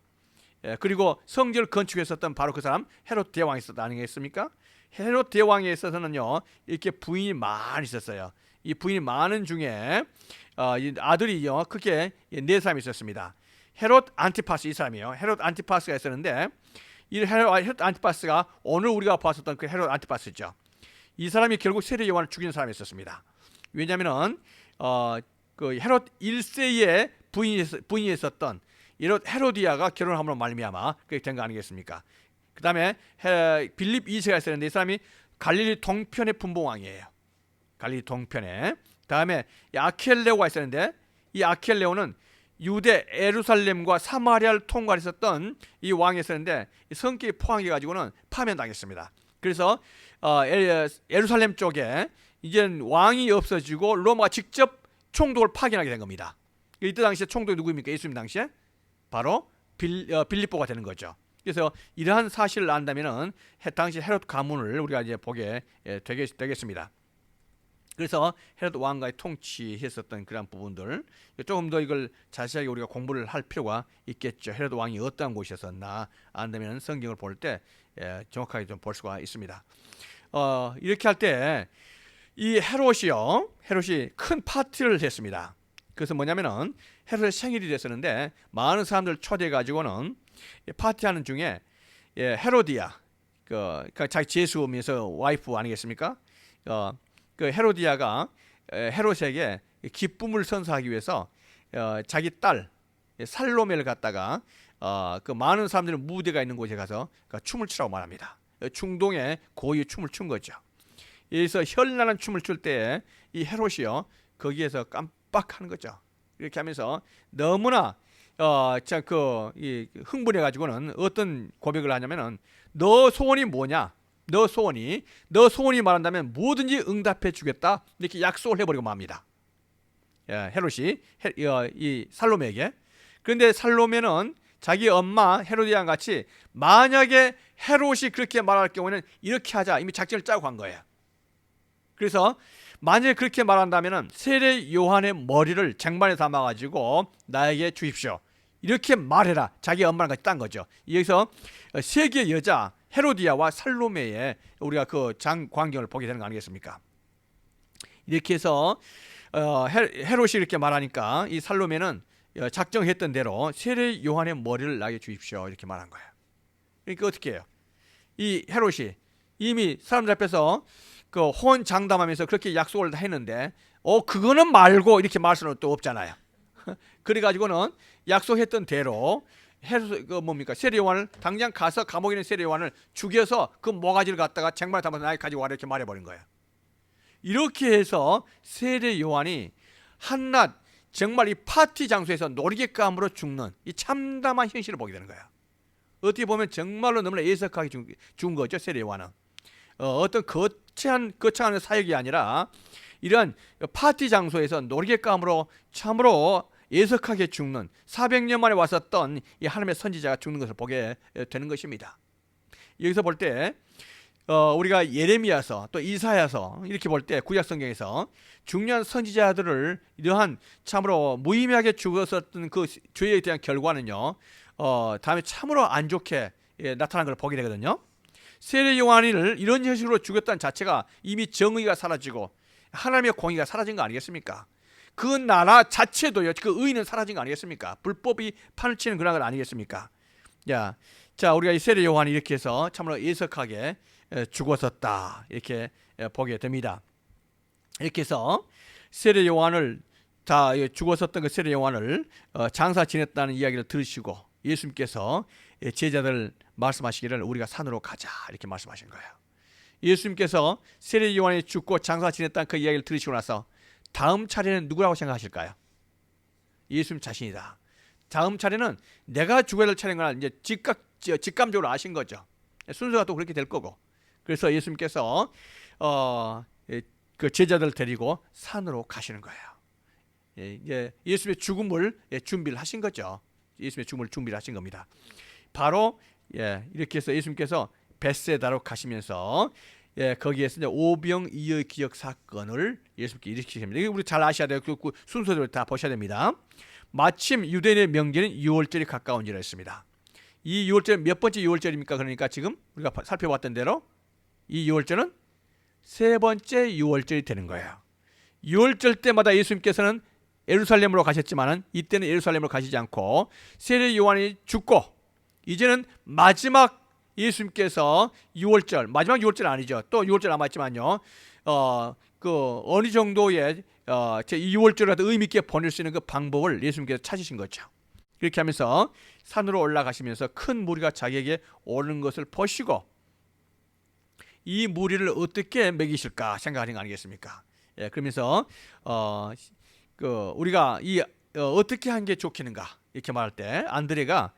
그리고 성전을 건축했었던 바로 그 사람 헤롯 대왕이 있었다 아니겠습니까? 헤롯 대왕에 있어서는요 이렇게 부인이 많이 있었어요. 이 부인이 많은 중에 이 아들이요 크게 4사람이 있었습니다. 헤롯 안티파스 이 사람이에요. 헤롯 안티파스가 있었는데 이 헤롯 안티파스가 오늘 우리가 봤었던 그 헤롯 안티파스죠. 이 사람이 결국 세례 요한을 죽이는 사람이었습니다. 왜냐하면은 그 헤롯 1세의 부인이 있었던 헤로디아가 결혼함으로 말미암아 그렇게 된 거 아니겠습니까? 그 다음에 빌립 2세가 있었는데 이 사람이 갈릴리 동편의 분봉왕이에요. 갈릴리 동편에. 다음에 아켈레오가 있었는데 이 아켈레오는 유대 에루살렘과 사마리아를 통과했었던 이 왕이 있었는데 성격이 포항해가지고는 파면당했습니다. 그래서 에루살렘 쪽에 이제는 왕이 없어지고 로마가 직접 총독을 파견하게 된 겁니다. 이때 당시에 총독이 누구입니까? 예수님 당시에 바로 빌립보가 되는 거죠. 그래서 이러한 사실을 안다면은 당시 헤롯 가문을 우리가 이제 보게 되겠습니다. 그래서 헤롯 왕가의 통치했었던 그런 부분들 조금 더 이걸 자세하게 우리가 공부를 할 필요가 있겠죠. 헤롯 왕이 어떠한 곳이었었나 안다면 성경을 볼 때 정확하게 좀 볼 수가 있습니다. 이렇게 할 때 이 헤롯이 큰 파티를 했습니다. 그래서 뭐냐면은 헤롯의 생일이 됐었는데 많은 사람들 초대해 가지고는 파티하는 중에 헤로디아 자기 제수면서 와이프 아니겠습니까? 그 헤로디아가 헤롯에게 기쁨을 선사하기 위해서 자기 딸 살로메를 갖다가 그 많은 사람들이 무대가 있는 곳에 가서 춤을 추라고 말합니다. 중동의 고유 춤을 춘 거죠. 여기서 현란한 춤을 출 때 이 헤롯이요 거기에서 깜빡하는 거죠. 이렇게 하면서 너무나 흥분해 가지고는 어떤 고백을 하냐면은 너 소원이 뭐냐? 너 소원이 말한다면 뭐든지 응답해 주겠다. 이렇게 약속을 해버리고 맙니다. 헤롯이 이 살로메에게. 그런데 살로메는 자기 엄마 헤로디아 같이 만약에 헤롯이 그렇게 말할 경우에는 이렇게 하자 이미 작전을 짜고 간 거예요. 그래서 만약에 그렇게 말한다면 세례 요한의 머리를 쟁반에 담아가지고 나에게 주십시오. 이렇게 말해라. 자기 엄마랑 같이 딴 거죠. 여기서 세 개의 여자 헤로디아와 살로메의 우리가 그 광경을 보게 되는 거 아니겠습니까? 이렇게 해서 헤롯이 이렇게 말하니까 이 살로메는 작정했던 대로 세례 요한의 머리를 나에게 주십시오. 이렇게 말한 거예요. 그러니까 어떻게 해요? 이 헤롯이 이미 사람들 앞에서 그 호언장담하면서 그렇게 약속을 다 했는데 그거는 말고 이렇게 말할 수는 또 없잖아요. 그래가지고는 약속했던 대로 세례 요한을 당장 가서 감옥에 있는 세례 요한을 죽여서 그 모가지를 갖다가 쟁반에 담아서 나에게 가지고 와라 이렇게 말해버린 거예요. 이렇게 해서 세례 요한이 한낱 정말 이 파티 장소에서 놀이객감으로 죽는 이 참담한 현실을 보게 되는 거예요. 어떻게 보면 정말로 너무나 예석하게 죽은 거죠. 세례 요한은 어떤 거창한 사역이 아니라 이런 파티 장소에서 놀이객감으로 참으로 예석하게 죽는 400년 만에 왔었던 이 하나님의 선지자가 죽는 것을 보게 되는 것입니다. 여기서 볼 때 우리가 예레미야서 또 이사야서 이렇게 볼 때 구약 성경에서 중요한 선지자들을 이러한 참으로 무의미하게 죽었었던 그 죄에 대한 결과는요 다음에 참으로 안 좋게 나타난 걸 보게 되거든요. 세례 요한을 이런 형식으로 죽였다는 자체가 이미 정의가 사라지고 하나님의 공의가 사라진 거 아니겠습니까? 그 나라 자체도요 그 의는 사라진 거 아니겠습니까? 불법이 판을 치는 그런 건 아니겠습니까? 자 우리가 이 세례 요한이 이렇게 해서 참으로 예석하게 죽었었다 이렇게 보게 됩니다. 이렇게 해서 세례 요한을 다 죽었었던 그 세례 요한을 장사 지냈다는 이야기를 들으시고 예수님께서 제자들 말씀하시기를 우리가 산으로 가자 이렇게 말씀하신 거예요. 예수님께서 세례 요한이 죽고 장사 지냈다는 그 이야기를 들으시고 나서 다음 차례는 누구라고 생각하실까요? 예수님 자신이다. 다음 차례는 내가 죽어야 될 차례인 걸 이제 직감적으로 아신 거죠. 순서가 또 그렇게 될 거고. 그래서 예수님께서 그 제자들 데리고 산으로 가시는 거예요. 이제 예수님의 죽음을 준비를 하신 거죠. 예수님의 죽음을 준비를 하신 겁니다. 바로 이렇게 해서 예수님께서 벳세다로 가시면서 거기에서 이제 오병이어의 기적 사건을 예수님께 일으키십니다. 이게 우리 잘 아셔야 돼요. 그 순서대로 다 보셔야 됩니다. 마침 유대인의 명절인 유월절이 가까운지라 했습니다. 이 유월절 몇 번째 유월절입니까? 그러니까 지금 우리가 살펴봤던 대로 이 유월절은 세 번째 유월절이 되는 거예요. 유월절 때마다 예수님께서는 예루살렘으로 가셨지만은 이때는 예루살렘으로 가시지 않고 세례 요한이 죽고 이제는 마지막 예수님께서 유월절, 마지막 유월절 아니죠. 또 유월절 남았지만요. 어느 정도의 제 유월절이라도 의미 있게 보낼 수 있는 그 방법을 예수님께서 찾으신 거죠. 그렇게 하면서 산으로 올라가시면서 큰 무리가 자기에게 오는 것을 보시고 이 무리를 어떻게 먹이실까 생각하는 거 아니겠습니까? 그러면서 우리가 어떻게 하는 게 좋겠는가 이렇게 말할 때 안드레가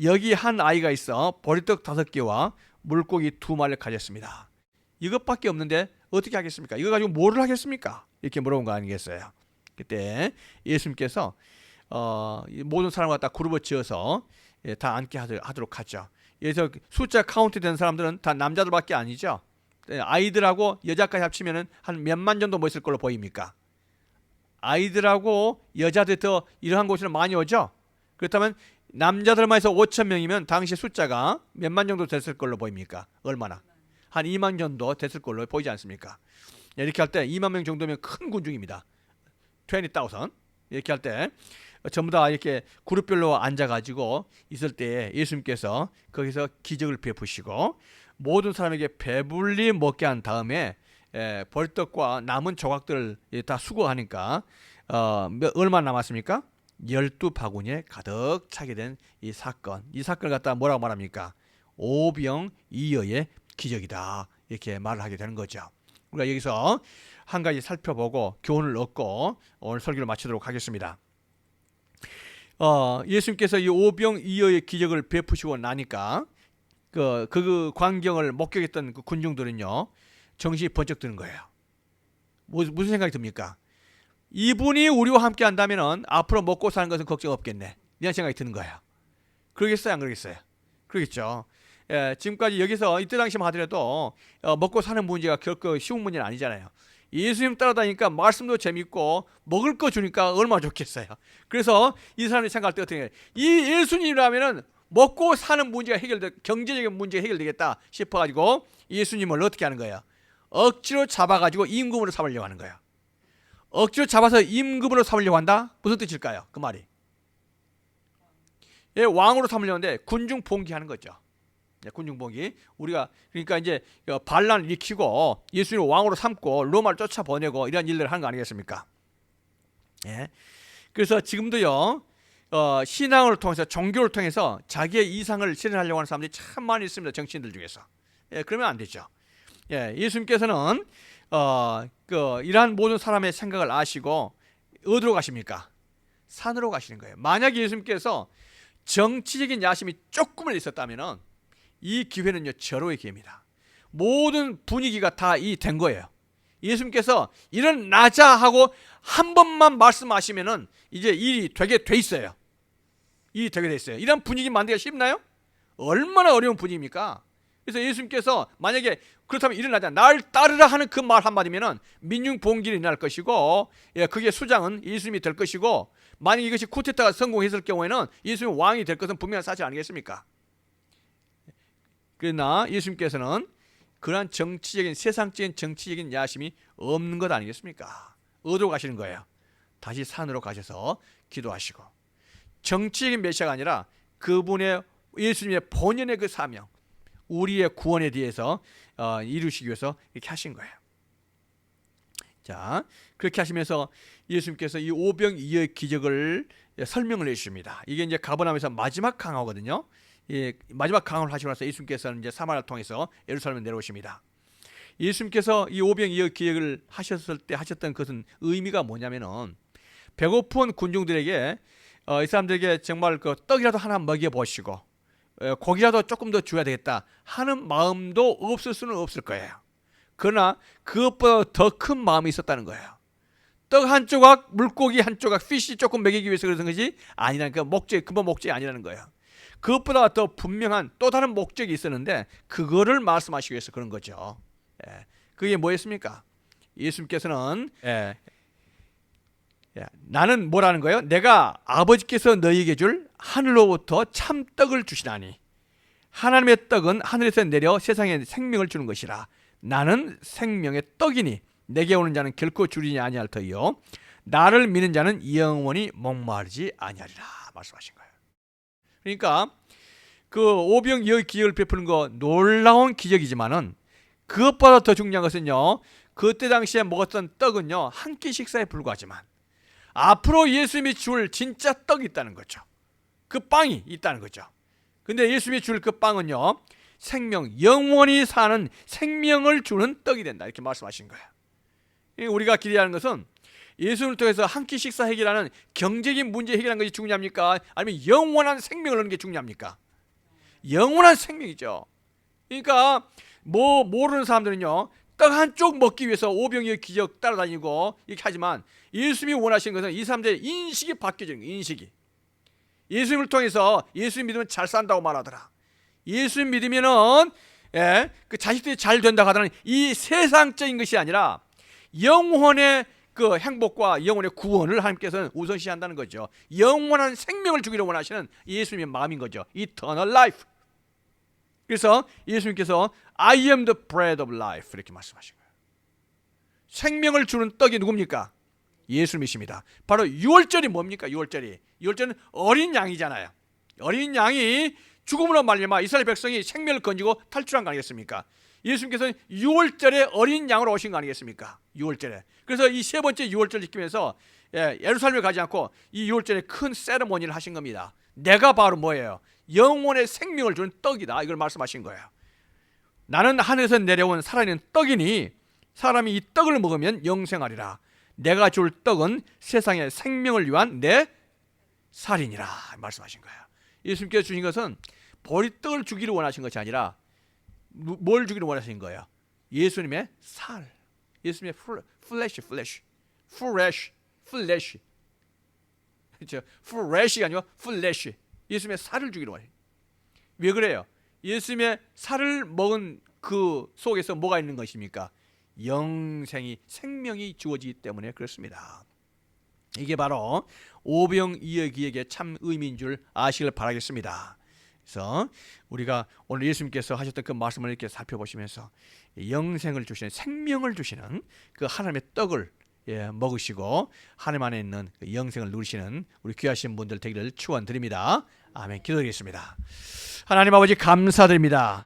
여기 한 아이가 있어 보리떡 5개와 물고기 2마리를 가졌습니다. 이것밖에 없는데 어떻게 하겠습니까? 이거 가지고 뭐를 하겠습니까? 이렇게 물어본 거 아니겠어요? 그때 예수님께서 모든 사람을 갖다 그룹을 지어서 다 앉게 하도록 하죠. 그래서 숫자 카운트 된 사람들은 다 남자들밖에 아니죠. 아이들하고 여자까지 합치면은 한 몇만 정도 뭐 있을 걸로 보입니까? 아이들하고 여자들 더 이러한 곳에는 많이 오죠. 그렇다면 남자들만 해서 5천 명이면 당시 숫자가 몇만 정도 됐을 걸로 보입니까? 얼마나? 한 2만 정도 됐을 걸로 보이지 않습니까? 이렇게 할 때 2만 명 정도면 큰 군중입니다. 20,000 이렇게 할 때 전부 다 이렇게 그룹별로 앉아가지고 있을 때 예수님께서 거기서 기적을 베푸시고 모든 사람에게 배불리 먹게 한 다음에 벌떡과 남은 조각들을 다 수거하니까 얼마 남았습니까? 12바구니에 가득 차게 된 이 사건을 갖다 뭐라고 말합니까? 오병이어의 기적이다 이렇게 말을 하게 되는 거죠. 우리가 여기서 한 가지 살펴보고 교훈을 얻고 오늘 설교를 마치도록 하겠습니다. 예수님께서 이 오병이어의 기적을 베푸시고 나니까 그 광경을 목격했던 그 군중들은요 정신이 번쩍 드는 거예요. 무슨 생각이 듭니까? 이분이 우리와 함께 한다면은 앞으로 먹고 사는 것은 걱정 없겠네 이런 생각이 드는 거예요. 그러겠어요? 안 그러겠어요? 그러겠죠. 지금까지 여기서 이때 당시만 하더라도 먹고 사는 문제가 결코 쉬운 문제는 아니잖아요. 예수님 따라다니까 말씀도 재밌고 먹을 거 주니까 얼마나 좋겠어요. 그래서 이 사람이 생각할 때 어떻게 해요? 이 예수님이라면은 먹고 사는 문제가 경제적인 문제가 해결되겠다 싶어가지고 예수님을 어떻게 하는 거예요? 억지로 잡아가지고 임금으로 삼으려고 하는 거예요. 억지로 잡아서 임금으로 삼으려고 한다? 무슨 뜻일까요? 그 말이 왕으로 삼으려고 하는데 군중 봉기하는 거죠. 군중 봉기. 우리가 그러니까 이제 반란을 일으키고 예수님을 왕으로 삼고 로마를 쫓아보내고 이런 일들을 하는 거 아니겠습니까? 그래서 지금도요 신앙을 통해서 종교를 통해서 자기의 이상을 실현하려고 하는 사람들이 참 많이 있습니다. 정치인들 중에서. 그러면 안 되죠. 예수님께서는 이러한 모든 사람의 생각을 아시고 어디로 가십니까? 산으로 가시는 거예요. 만약에 예수님께서 정치적인 야심이 조금은 있었다면은 이 기회는요 절호의 기회입니다. 모든 분위기가 다 된 거예요. 예수님께서 일어나자 하고 한 번만 말씀하시면은 이제 일이 되게 돼 있어요. 일이 되게 돼 있어요. 이런 분위기 만들기가 쉽나요? 얼마나 어려운 분위기입니까? 그래서 예수님께서 만약에 그렇다면 일어나자 날 따르라 하는 그 말 한마디면은 민중봉기는 일어날 것이고 그게 수장은 예수님이 될 것이고 만약 이것이 쿠데타가 성공했을 경우에는 예수님이 왕이 될 것은 분명한 사실 아니겠습니까? 그러나 예수님께서는 그러한 세상적인 정치적인 야심이 없는 것 아니겠습니까? 어디로 가시는 거예요? 다시 산으로 가셔서 기도하시고 정치적인 메시아가 아니라 그분의 예수님의 본연의 그 사명 우리의 구원에 대해서 이루시기 위해서 이렇게 하신 거예요. 자, 그렇게 하시면서 예수님께서 이 오병이어의 기적을 설명을 해주십니다. 이게 이제 가버나움에서 마지막 강화거든요. 마지막 강화를 하시고 나서 예수님께서는 이제 사마리아를 통해서 예루살렘에 내려오십니다. 예수님께서 이 오병이어의 기적을 하셨을 때 하셨던 것은 의미가 뭐냐면은 배고픈 군중들에게 이 사람들에게 정말 그 떡이라도 하나 먹여 보시고 고기라도 조금 더 줘야 되겠다 하는 마음도 없을 수는 없을 거예요. 그러나 그것보다 더 큰 마음이 있었다는 거예요. 떡 한 조각, 물고기 한 조각, 피쉬 조금 먹이기 위해서 그러는 것이 아니라는 그 목적이, 근본 목적이 아니라는 거예요. 그것보다 더 분명한 또 다른 목적이 있었는데 그거를 말씀하시기 위해서 그런 거죠. 그게 뭐였습니까? 예수님께서는 나는 뭐라는 거예요? 내가 아버지께서 너희에게 줄 하늘로부터 참떡을 주시나니 하나님의 떡은 하늘에서 내려 세상에 생명을 주는 것이라. 나는 생명의 떡이니 내게 오는 자는 결코 줄이지 아니할 터이요 나를 믿는 자는 영원히 목마르지 아니하리라 말씀하신 거예요. 그러니까 그 오병이어의 기적을 베푸는 거 놀라운 기적이지만은 그것보다 더 중요한 것은요, 그때 당시에 먹었던 떡은요 한 끼 식사에 불과하지만 앞으로 예수님이 줄 진짜 떡이 있다는 거죠. 그 빵이 있다는 거죠. 근데 예수님이 줄 그 빵은요 생명, 영원히 사는 생명을 주는 떡이 된다 이렇게 말씀하신 거예요. 우리가 기대하는 것은 예수님을 통해서 한 끼 식사 해결하는 경제적인 문제 해결하는 것이 중요합니까? 아니면 영원한 생명을 얻는 게 중요합니까? 영원한 생명이죠. 그러니까 뭐 모르는 사람들은요 떡 한 쪽 먹기 위해서 오병이어의 기적 따라다니고 이렇게 하지만 예수님이 원하시는 것은 이 사람들의 인식이 바뀌어지는 거예요. 인식이. 예수님을 통해서 예수님 믿으면 잘 산다고 말하더라. 예수님 믿으면은 그 자식들이 잘 된다고 하더니 이 세상적인 것이 아니라 영혼의 그 행복과 영혼의 구원을 하나님께서는 우선시한다는 거죠. 영원한 생명을 주기를 원하시는 예수님의 마음인 거죠. Eternal life. 그래서 예수님께서 I am the bread of life 이렇게 말씀하신 거예요. 생명을 주는 떡이 누굽니까? 예수님이십니다. 바로 유월절이 뭡니까? 유월절은 어린 양이잖아요. 어린 양이 죽음으로 말미암아 이스라엘 백성이 생명을 건지고 탈출한 거 아니겠습니까? 예수님께서는 유월절에 어린 양으로 오신 거 아니겠습니까? 유월절에. 그래서 이 세 번째 유월절 지키면서 예루살렘에 가지 않고 이 유월절에 큰 세레모니를 하신 겁니다. 내가 바로 뭐예요? 영혼의 생명을 주는 떡이다. 이걸 말씀하신 거예요. 나는 하늘에서 내려온 살아있는 떡이니 사람이 이 떡을 먹으면 영생하리라. 내가 줄 떡은 세상의 생명을 위한 내 살이니라 말씀하신 거예요. 예수님께서 주신 것은 보리떡을 주기를 원하신 것이 아니라 뭘 주기를 원하신 거예요? 예수님의 살, 예수님의 플래시, 그렇죠? 플래시가 아니고 플래시, 예수님의 살을 주기를 원해요. 왜 그래요? 예수님의 살을 먹은 그 속에서 뭐가 있는 것입니까? 영생이, 생명이 주어지기 때문에 그렇습니다. 이게 바로 오병이어의 기적의 참 의미인 줄 아시길 바라겠습니다. 그래서 우리가 오늘 예수님께서 하셨던 그 말씀을 이렇게 살펴보시면서 영생을 주시는, 생명을 주시는 그 하나님의 떡을 먹으시고 하나님 안에 있는 그 영생을 누리시는 우리 귀하신 분들 되기를 축원드립니다. 아멘. 기도드리겠습니다. 하나님 아버지 감사드립니다.